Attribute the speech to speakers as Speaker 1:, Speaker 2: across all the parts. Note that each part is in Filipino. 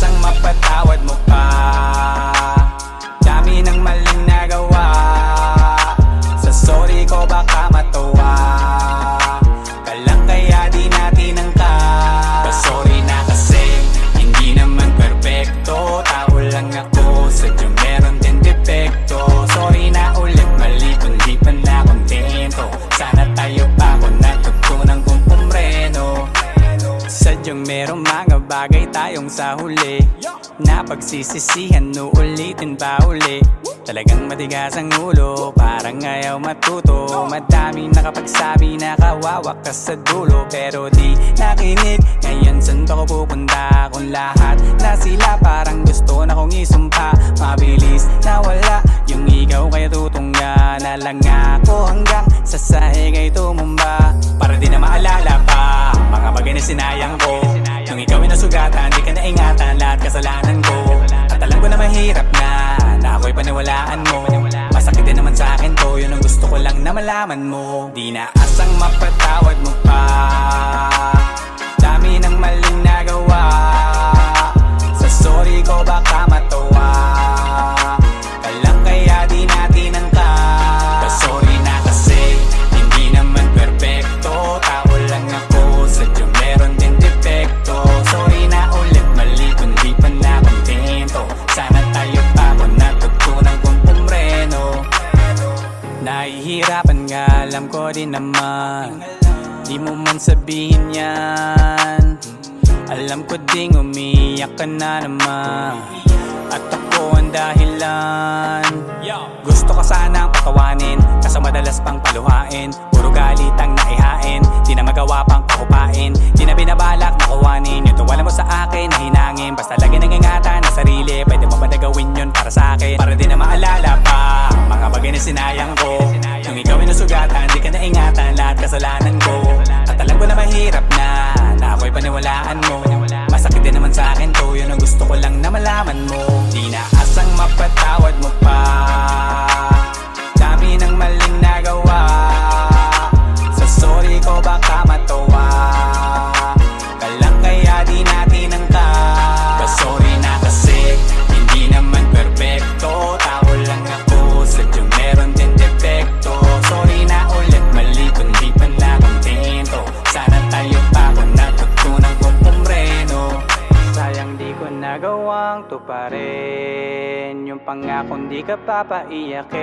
Speaker 1: asang mapatawad mo pa. Dami ng maling nagawa, sa sorry ko baka matuwa ka lang kaya di natin angkat. Sorry na kasi hindi naman perfecto, tao lang ako, sadyang meron din depekto. Sorry na ulit, mali kundi pa na kontento. Sana tayo pa kung natutunan kong pumreno. Sadyang merong mga bagay tayong sa huli na pagsisisihan, uulitin pa uli. Talagang matigas ang ulo, parang ayaw matuto. Madaming nakapagsabi na kawawa ka sa dulo, pero di nakinig. Ngayon saan ba ko pupunta kung lahat na sila parang gusto na kong isumpa? Mabilis na wala yung ikaw, kaya tutungga na lang ako hanggang sa sahig ay tumumba. Para di na maalala pa mga bagay na sinayang ko. Nung ikaw ay nasugatan, di ka naingatan lahat kasalanan ko. At alam ko na mahirap na ako'y paniwalaan mo. Masakit din naman sa akin to, yun ang gusto ko lang na malaman mo. Di na asang mapatawad mo pa. Dami ng maling nagawa, sa sorry ko baka matuwa ka lang kaya di natin angkat. Sorry na kasi hindi naman perfecto, tao lang ako, sadyang meron din depekto. Sorry na ulit, mali kundi pa na kontento. Sana tayo pa kung natutunan kong pumreno. Nahihirapan nga, alam ko din naman, di mo man sabihin yan. Alam ko ding umiyak ka na naman, at ako ang dahilan. Gusto ka sanang patawanin, kaso madalas pang paluhain. Puro galit ang naihain, di na magawa pang pakupain. Di na binabalak na kuwanin yung tuwala mo sa akin na hinangin. Basta lagi nang ingatan na sarili, pwede mo ba na gawin yun para sa akin? Para di na maalala pa mga bagay na sinayang ko. Nung ikaw ay nasugatan, di ka naingatan lahat kasalanan ko. At alam ko na mahirap na ako'y paniwalaan mo. Masakit din naman sa akin to, yun ang gusto ko lang na malaman mo. Di na asang mapatawad mo pa. Dami ng maling nagawa, sa sorry ko baka matuwa ka lang kaya di natin angkat. Sorry na kasi hindi naman perfecto, tao lang ako, sadyang meron din depekto. Sorry na ulit, mali kundi pa na kontento. Sana tayo pa kung natutunan kong pumreno. Sayang di ko nagawang tuparin yung pangakong di ka papaiyakin.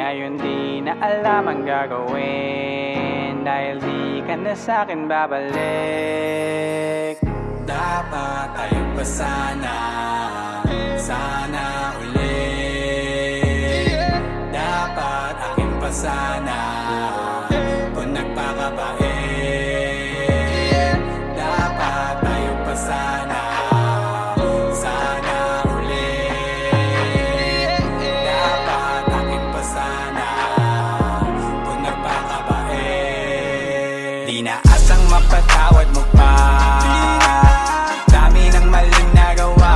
Speaker 1: Ngayon di na alam ang gagawin, dahil di ka na sa'kin babalik. Dapat tayo pa sana ulit. Dapat akin pa sana kung nagpakabait. Dapat tayo pa sana ulit. Dapat akin pa sana kung nagpakabait. Di na asang mapatawad mo pa. Dami ng maling nagawa,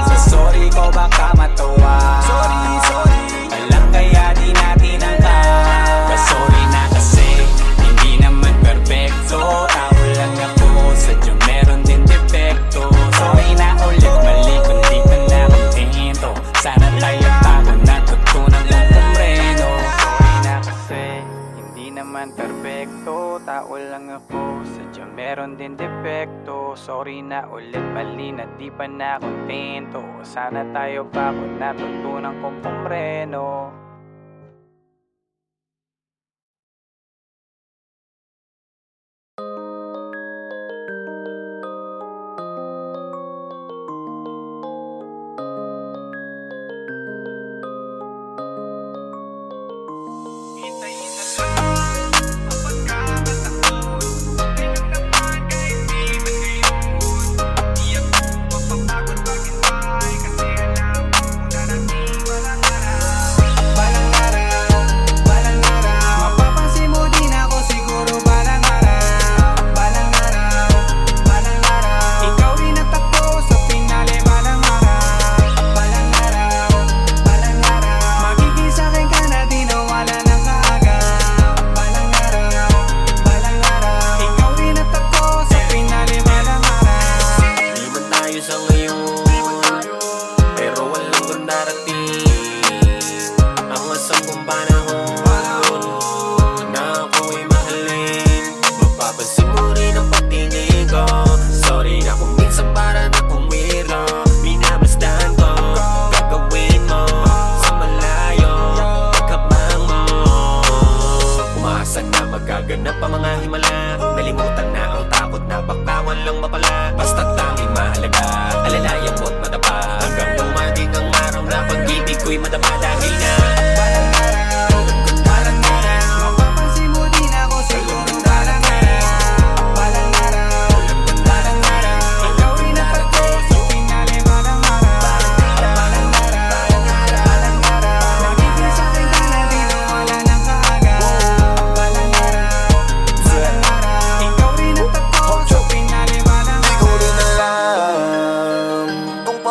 Speaker 1: sa sorry ko baka matuwa ka lang kaya di natin angkat. Sorry na kasi hindi naman perfecto, tao lang ako, sadyang meron din depekto. Sorry na ulit, mali kundi pa na kontento. Sana tayo pa kung natutunan kong pumreno. Sorry na kasi hindi naman perfecto, tao lang ako, sadyang meron din depekto. Sorry na ulit, mali na di pa na kontento. Sana tayo pa kung natutunan kong pumreno.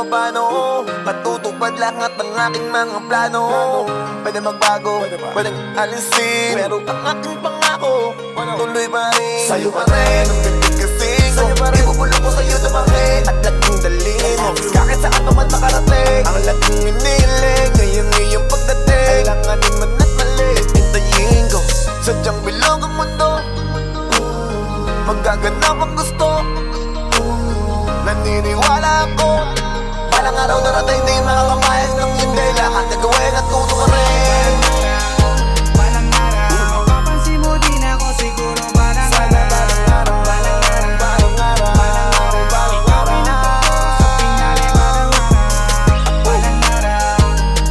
Speaker 2: papano matutupad lahat ng aking mga plano. Pwede magbago, pwedeng alisin, pero ang aking pangako tuloy pa rin. Sa'yo pa rin, ang ganda kasing sa'yo pa rin, ibubulong ko sa'yo na bakit at laging dalhin mo kahit saan ka man makarating. Ang laging iniling, ngayon iyong pagdating, kailanganin man at mali, hintayin ko. Sadyang bilog ang mundo, magaganap ang gusto. Naniniwala ako, balang araw darating di makakamayas ng hindi. Lahat na gawin at tuto ka rin.
Speaker 3: Balang araw, mapapansin mo din ako siguro. Balang araw, balang araw, balang araw, balang araw, ikaw ay natapos sa pinali. Balang araw,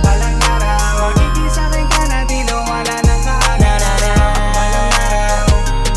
Speaker 3: balang araw, magiging sa'kin ka na di wala nang kaagad. Balang araw,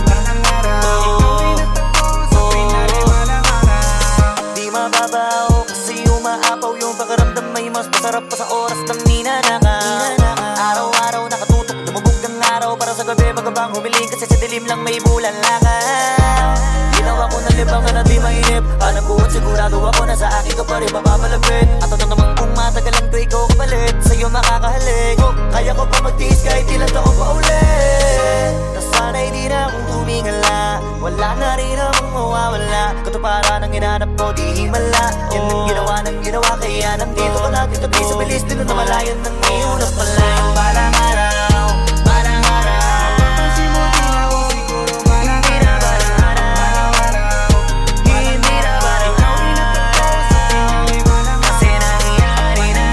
Speaker 3: balang araw, ikaw ay natapos sa pinali. Balang araw,
Speaker 4: Di mababaw kasi umaapaw yung pakiramdam, may mas masarap pa sa oras ng ninanakaw. Araw-araw nakatutok, lumubog ng araw para sa gabi magabang humiling kasi sa dilim lang may bulan langaw. Ginawa ko ng libangan na di mainip, alam ko at sigurado ako na sa akin ka pa rin mapapalapit. At ano naman kung matagalan ko ikaw kapalit, sa'yo makakahalik. Kaya ko pa magtiis kahit ilan taon pa ulit. Nasanay di na akong tumingala, wala na rin akong mawawala. Katuparan ang hinanap ko di himala, yan ang ginawa kaya nandito ka natin tabi sa bilis din na malayan ng may ulas pala. Balang araw, balang araw,
Speaker 3: mapapansin mo din ako siguro. Balang
Speaker 4: hindi na
Speaker 3: araw,
Speaker 4: balang araw, hindi na balang
Speaker 3: ikaw ay natapos sa pinali. Balang araw,
Speaker 4: kasi nangyari na,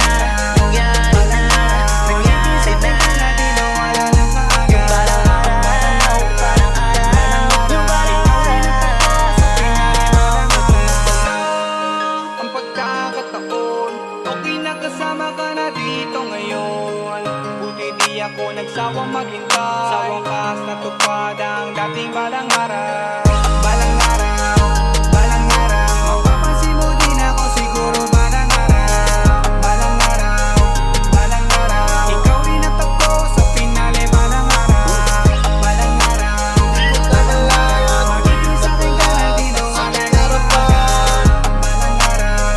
Speaker 4: nangyari na, nangyari na.
Speaker 3: wala nang kaagad.
Speaker 4: Balang araw, balang araw, yung balang araw.
Speaker 3: Ang pagkakataon, okay na kasama ka na dito ngayon. Buti di ako nagsawang maghintay, sa wakas natupad ang dating balang araw. Balang araw, balang araw, mapapansin mo din ako siguro. Balang araw, balang araw, balang araw, ikaw rin natapos sa pinali. Balang araw, balang araw, di ko kamalayan, magiging sa'kin ka na di wala nang kaagad. Balang araw,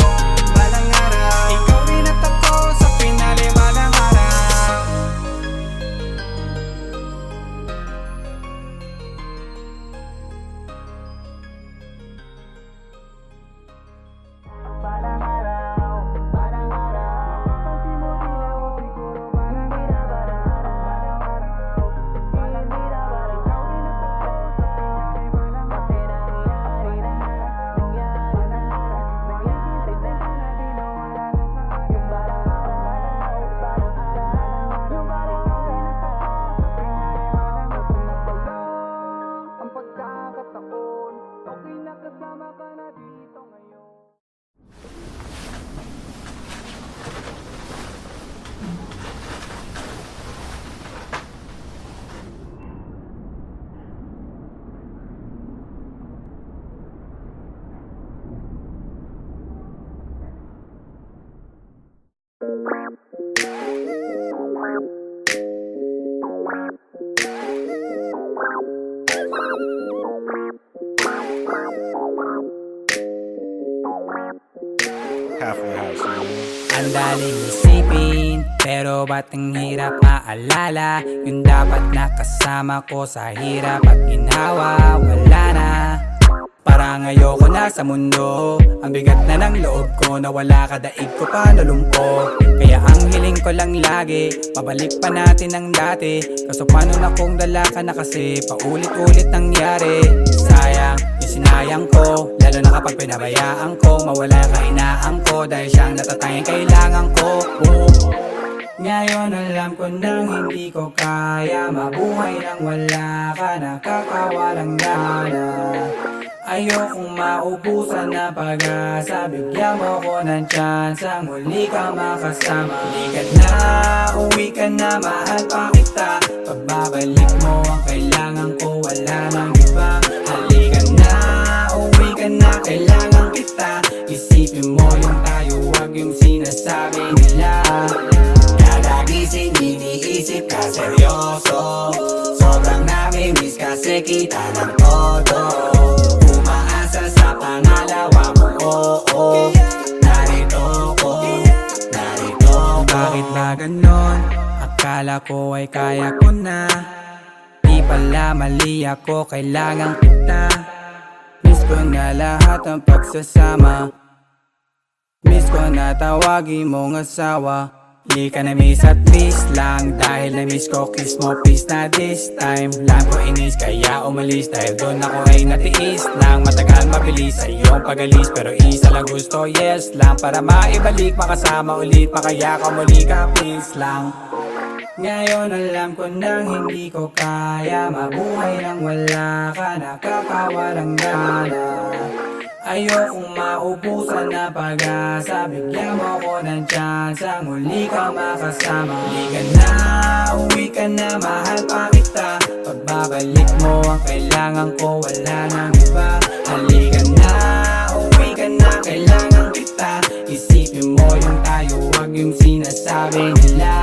Speaker 3: balang araw, ikaw rin natapos sa pinali. Balang araw.
Speaker 4: Balang araw, balang araw,
Speaker 3: Mapapansin mo din ako siguro. Balang araw, balang araw, balang araw, ikaw rin natapos sa pinali. Balang araw,
Speaker 4: kasi nangyari na, nangyari na, nangyari na.
Speaker 3: wala nang kaagad.
Speaker 4: Balang araw, balang araw, yung balang araw.
Speaker 3: Ang pagkakataon, okay na kasama ka na dito ngayon.
Speaker 5: Ang daling isipin, pero ba't ang hirap maalala? Yung dapat nakasama ko sa hirap at ginhawa, wala na. Parang ayoko na sa mundo, ang bigat na ng loob ko, nawala ka daig ko pa nalumpo. Kaya ang hiling ko lang lagi, pabalik pa natin ang dati. Kaso paano na kung dala ka na kasi paulit-ulit nangyari. Sayang yung sinayang ko, lalo na kapag pinabayaan ko. Mawala ka inaam ko, dahil siyang natatanging kailangan ko. Ngayon alam ko nang hindi ko kaya mabuhay nang wala ka, nakakawalang gana. Ayokong maubusan na pag-asa, bigyan mo ko ng chance ang muli ka makasama. Halika na, uwi ka na, mahal pa kita. Pagbabalik mo ang kailangan ko, wala nang iba. Halika na, uwi ka na, kailangan kita. Isipin mo yung tayo, wag yung sinasabi nila. Kada gising iniisip ka seryoso, sobrang nami-miss kasi kita ng todo. Umaasa sa pangalawa mo, oo, narito na ganon, akala ko ay kaya ko na. Di pala mali ako, kailangan kita. Miss ko na lahat ng pagsasama. Miss ko na tawagin mong asawa. Di ka na miss at miss lang, dahil na miss ko kiss mo please na this time. Lang ko inis kaya umalis, dahil doon ako ay natiis lang. Matagal mabilis sa iyong pagalis, pero isa lang gusto, yes lang. Para maibalik, makasama ulit, makaya ka muli ka please lang. Ngayon alam ko nang hindi ko kaya mabuhay nang wala ka, nakakawalang gana. Ayokong maubusan na pag-asa, bigyan mo ko ng tsansa, muli ka makasama. Huli ka na, uwi ka na, mahal pa kita. Pagbabalik mo ang kailangan ko, wala nang iba. Halika na, uwi ka na, kailangan kita. Isipin mo yung tayo, wag yung sinasabi nila.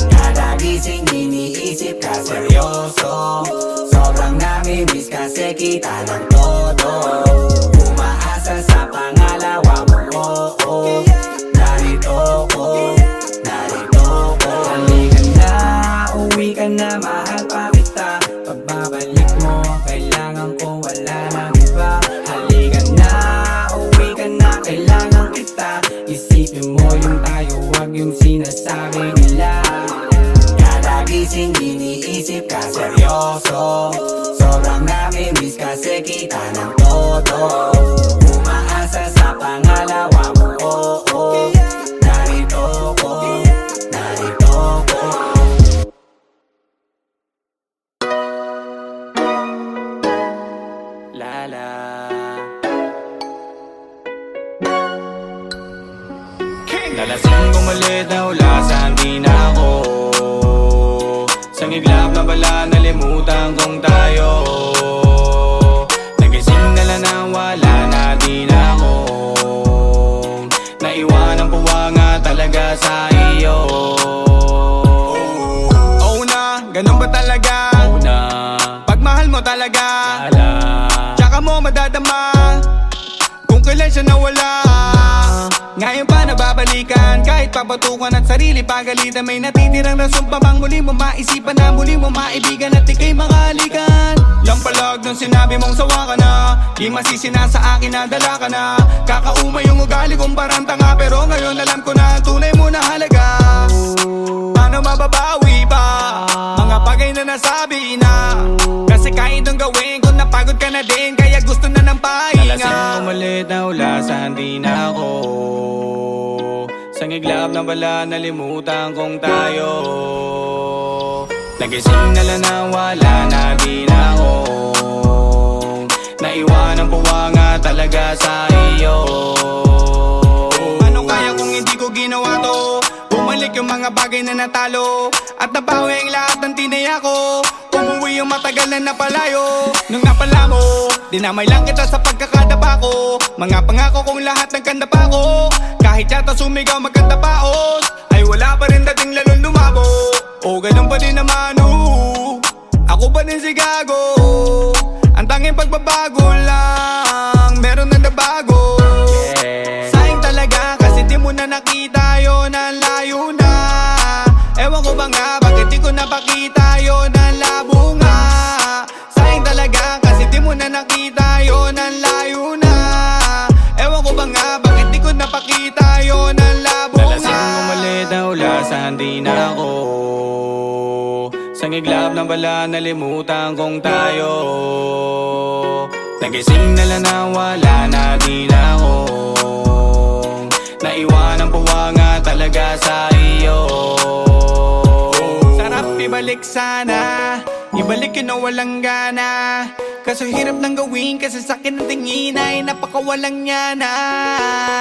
Speaker 5: Kada gising iniisip ka seryoso, sobrang nami-miss kasi kita ng todo. Sa pangalawa mo, oh, oh. Narito ko, narito ko. Halika na, uwi ka na, mahal pa kita. Pagbabalik mo, kailangan ko, wala nang iba. Halika na, uwi ka na, kailangan kita. Isipin mo yung tayo, wag yung sinasabi nila. Kada gising iniisip ka seryoso, sobrang nami-miss kasi kita ng todo. Sa pangalawa mo, oh, oh. Narito ko, narito ko. Lala. Nalasing umalit na ulasan, di na ako. Sa iglap na bala, nalimutan kong tayo. Nagising na lang na wala na, di na ako. Naiwan ang puwanga talaga sa iyo. Oh na, ganun ba talaga? Oh na, pagmahal mo talaga. Tsaka mo madadama kung kailan siya nawala. Ngayon pa nababalikan, kahit papatukan at sarili pagalitan. May natitirang rason pa bang muli mo maisipan na muli mo maibigan at ika'y makahalikan. Lampalag nung sinabi mong sawa ka na, di masisi na sa akin na dala ka na. Kakaumay yung ugali kong parang tanga, pero ngayon alam ko na ang tunay mo na halaga. Paano mababawi pa mga bagay na nasabi na? Kasi kahit nung gawin ko napagod ka na din, kaya gusto na ng pahinga. Nalasing umalit na ulasan, di na ako. Sa iglap na bala, nalimutan kong tayo. Nagising na lang na wala na, di na ako. Naiwan ang puwanga talaga sa iyo. Ano kaya kung hindi ko ginawa to? Bumalik yung mga bagay na natalo, at nabawi ang lahat ng tinaya ko. Umuwi yung matagal na napalayo. Nung napala mo, dinamay lang kita sa pagkakadapa ko. Mga pangako kong lahat ng kanda pa ko. Kahit yata sumigaw magkanda paos, ay wala pa rin dating lalong lumabo. O ganun pa din naman, ako pa din si Gago. Ang tanging pagbabago lang, meron na nabago. Sayang talaga kasi di mo na nakita yun, ang layo na. Ewan ko ba nga, bakit di ko napakita yun, ang labo nga. Sayang talaga kasi di mo na nakita yun, ang layo na. Ewan ko ba nga, bakit di ko napakita yun, ang labo nga. Nalasing umalit na ulasan, di na ako. Sa iglap na bala, nalimutan kong tayo. Nagising na lang na wala na, di na ako. Naiwan ang puwanga talaga sa iyo. Sarap ibalik sana, ibalik yun na walang gana. Kaso hirap nang gawin kasi sa'kin ang tingin ay napakawalang niya na.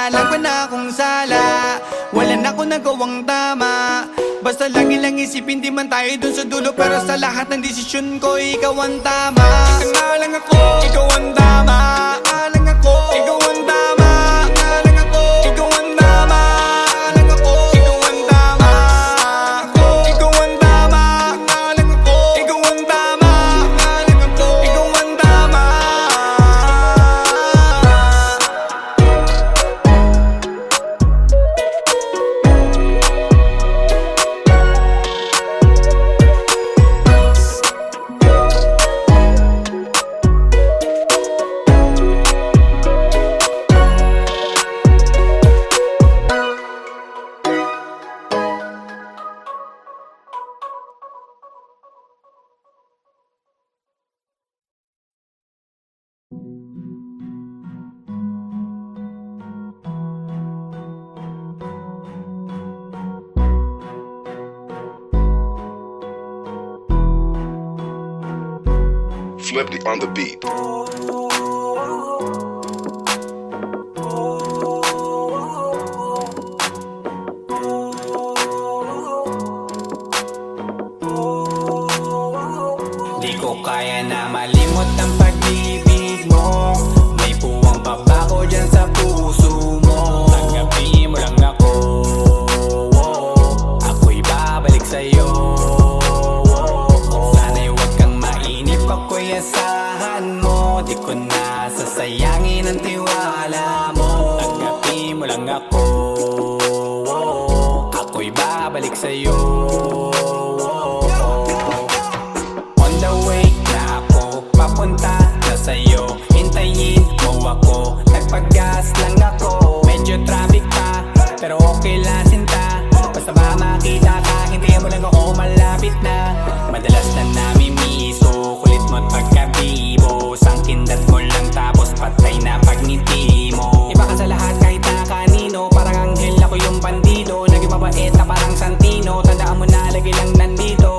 Speaker 5: Alam ko na akong sala, wala na ako nagawang tama. Basta lagi lang isipin di man tayo dun sa dulo, pero sa lahat ng desisyon ko ikaw ang tama. Isa lang ako, ikaw ang tama. Alang ako, ikaw ang tama. Alang ako, ikaw ang tama. Alang ako, ikaw ang tama. Ako, ikaw ang tama. Alang ako, ikaw ang tama. Alang ako, ikaw ang tama.
Speaker 6: Flipped on the beat.
Speaker 1: Di ko kaya na malimot ang pag-ibig mo. May puwang pabako dyan sa puso mo. Tanggapin mo lang ako, ako'y babalik sa'yo. Sana'y huwag kang mainip, ako'y asahan mo. Di ko na sasayangin ang tiwala mo. Tanggapin mo lang ako, ako'y babalik sa'yo. On the way na ako, papunta na sa'yo. Hintayin mo ako, nagpag-gas lang ako. Medyo traffic pa, pero okay lang sinta. Basta ba makita ka, hintayin mo lang ako, malapit na. Madalas na namimiso, kulit mo't pagkabibo. Sangkindat mo lang tapos patay na pagngiti mo. Iba ka sa lahat kahit na kanino, parang anghel ako yung bandido. Naging mabait na parang Santino, tandaan mo na lagi lang nandito.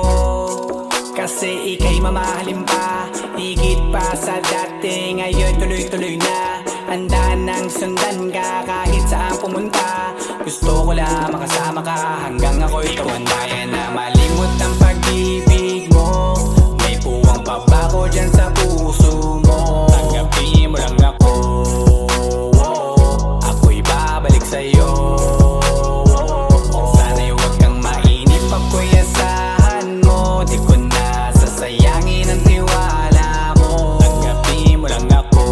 Speaker 1: Kasi ika'y mamahalin pa, higit pa sa dati. Ngayon tuloy-tuloy na, handa nang sundan ka kahit saan pumunta. Gusto ko lang makasama ka hanggang ako'y tumanda. Kaya na malimot ang pag-ibig mo. May puwang pabako dyan sa puso mo. Tanggapin mo lang ako, ako'y babalik sa'yo. Sana'y huwag kang mainip, ako'y asahan mo. Di ko na sasayangin ang tiwala mo. Tanggapin mo lang ako,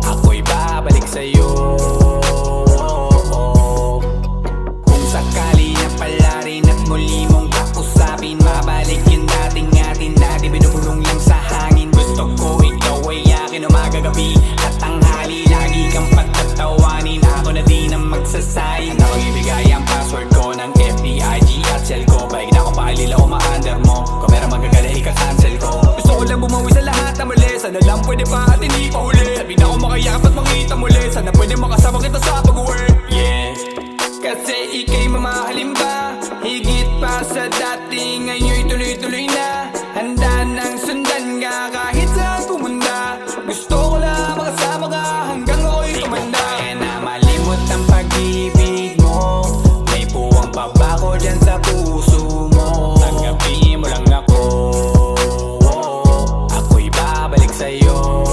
Speaker 1: ako'y babalik sa'yo. Kung sakali na pala rin at muli mong kausapin, mabalik yung dating atin na di binubulong lang sa hangin. Gusto ko ikaw ay akin umaga-gabi at tanghali. Lagi kang pagtatawanin, ako na di na magsasayin. Ako ibigay ang password ko ng FBIG at cell ko. Paig na ako paalila o ma-under mo. Kung meron magagala ika-cancel ko. Gusto ko lang bumawi sa lahat na mali. Sana lang pwede pa at hindi pa huli. Sabi na ako makayakap at makita muli. Sana pwede makasama kita sa pag-work. Yeah, kasi ika'y mamahalin pa, higit pa sa dati. Ngayon'y tuloy-tuloy na, handa nang sundan ka kahit saan pumunta. Gusto ko lang makasama ka hanggang ako'y tumanda. Kaya na malimot ang pag-ibig mo. May puwang pabako dyan sa puso mo. Tanggapin mo lang ako, ako'y babalik sa'yo.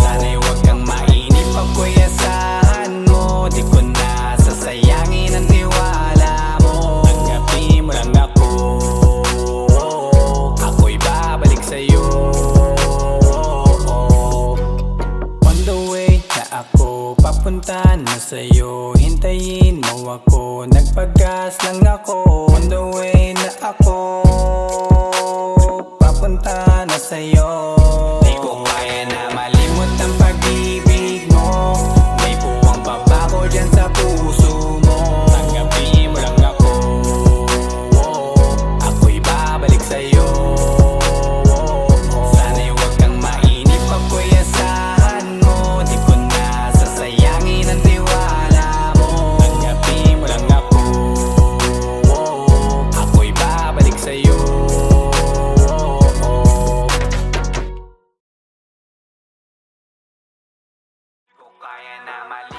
Speaker 1: Sana'y huwag kang mainip, ako'y asahan mo. Di ko na sasayangin ang tiwala mo. Tanggapin mo lang ako, ako'y babalik sa'yo. On the way na ako, papunta na sa'yo. Hintayin mo ako, nagpag-gas lang ako. On the way na ako, papunta na sa'yo. Di ko kaya na malimot ang pag-ibig mo. May puwang pabako dyan sa puso mo. Tanggapin mo lang ako, ako'y babalik sa'yo. Sana'y huwag kang mainip, ako'y asahan mo. Di ko na sasayangin ang tiwala mo. Tanggapin mo lang ako, ako'y babalik sa'yo. Di ko kaya na mali